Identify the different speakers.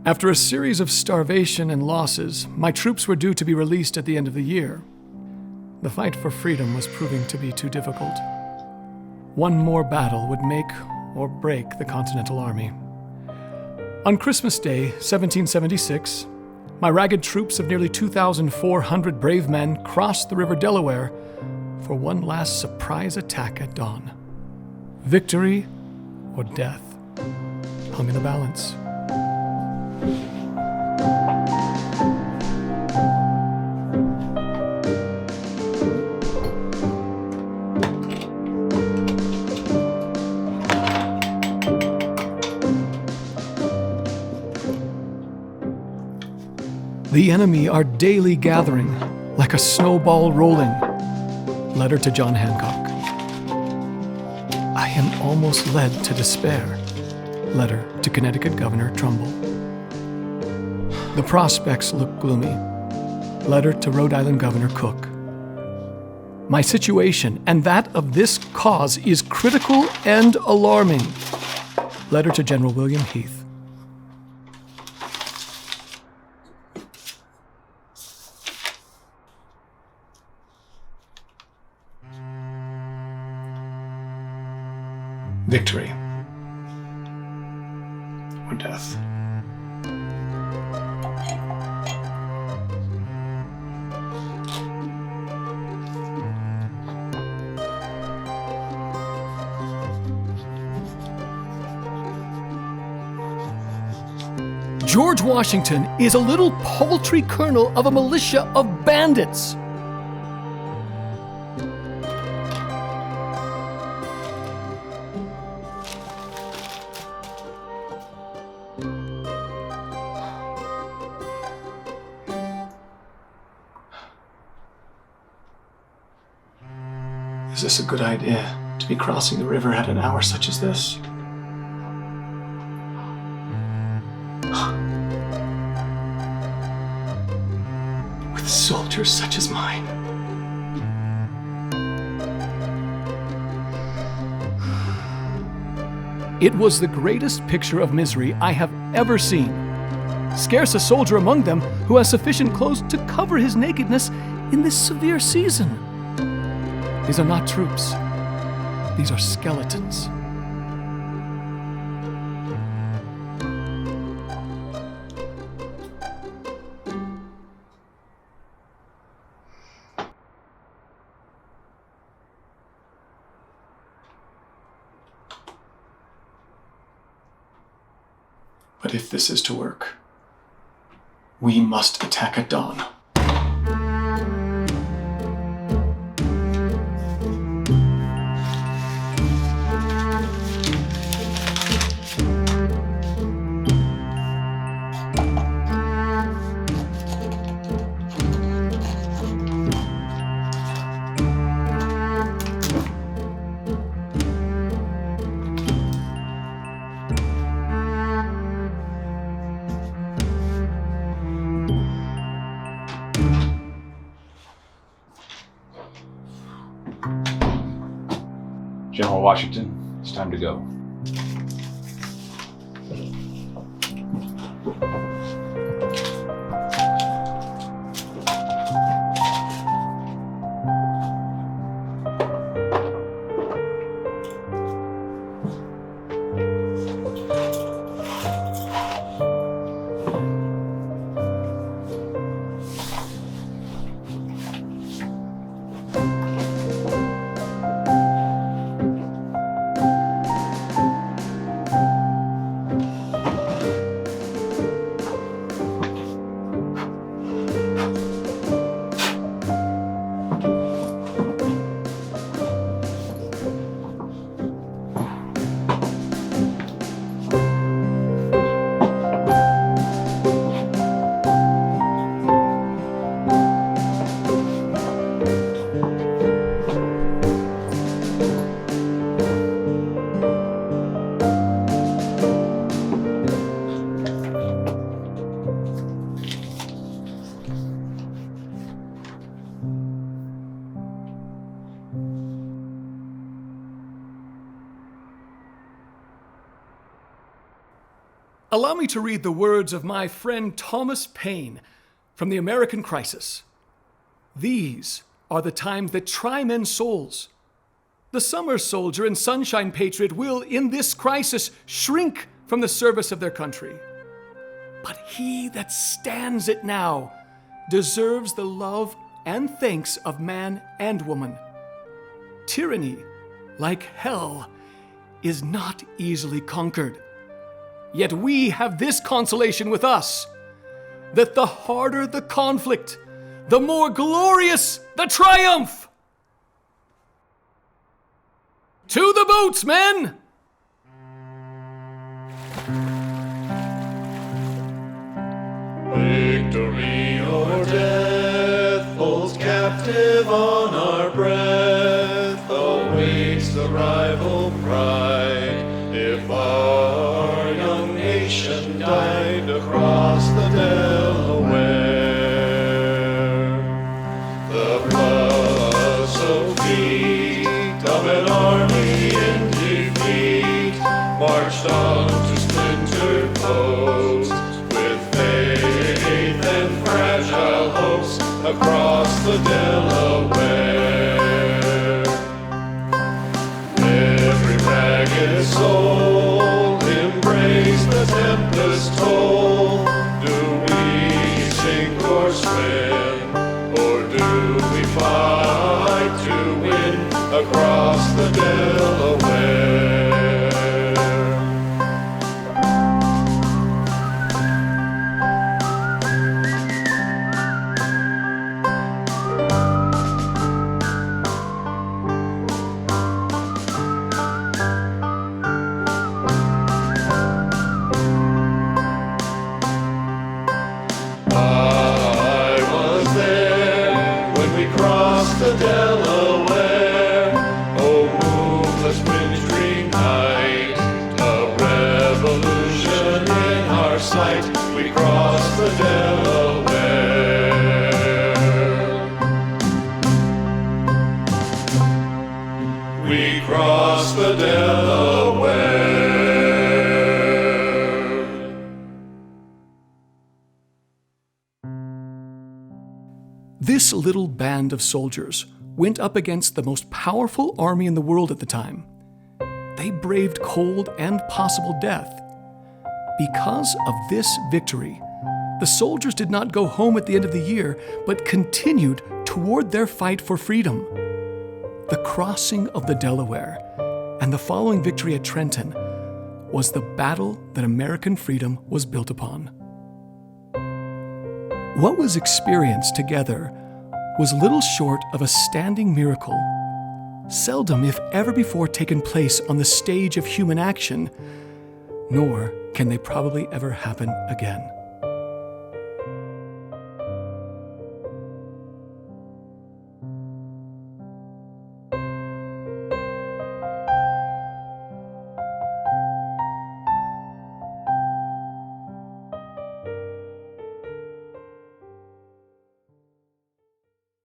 Speaker 1: After a series of starvation and losses, my troops were due to be released at the end of the year. The fight for freedom was proving to be too difficult. One more battle would make or break the Continental Army. On Christmas Day, 1776, my ragged troops of nearly 2,400 brave men crossed the River Delaware for one last surprise attack at dawn. Victory or death hung in the balance. The enemy are daily gathering, like a snowball rolling. Letter to John Hancock. I am almost led to despair. Letter to Connecticut Governor Trumbull. The prospects look gloomy. Letter to Rhode Island Governor Cook. My situation and that of this cause is critical and alarming. Letter to General William Heath. Victory or death. George Washington is a little paltry colonel of a militia of bandits. Is this a good idea, to be crossing the river at an hour such as this? With soldiers such as mine. It was the greatest picture of misery I have ever seen. Scarce a soldier among them who has sufficient clothes to cover his nakedness in this severe season. These are not troops. These are skeletons. But if this is to work, we must attack at dawn.
Speaker 2: General Washington, it's time to go.
Speaker 1: Allow me to read the words of my friend Thomas Paine from the American Crisis. These are the times that try men's souls. The summer soldier and sunshine patriot will, in this crisis, shrink from the service of their country. But he that stands it now deserves the love and thanks of man and woman. Tyranny, like hell, is not easily conquered. Yet we have this consolation with us, that the harder the conflict, the more glorious the triumph. To the boots, men!
Speaker 3: Victory or death holds captive on our breath, awaits the rival pride. If our young nation died across the Delaware, the blood so feet of an army in defeat marched on to splintered posts with faith and fragile hopes across the Delaware. Every ragged soul embrace the tempest toll. Do we sink or swim, or do we fight to win across the Delaware? The Delaware, oh moonless wintry night, a revolution in our sight. We crossed the Delaware. We crossed the Delaware.
Speaker 1: This little band of soldiers went up against the most powerful army in the world at the time. They braved cold and possible death. Because of this victory, the soldiers did not go home at the end of the year, but continued toward their fight for freedom. The crossing of the Delaware and the following victory at Trenton was the battle that American freedom was built upon. What was experienced together was little short of a standing miracle, seldom if ever before taken place on the stage of human action, nor can they probably ever happen again.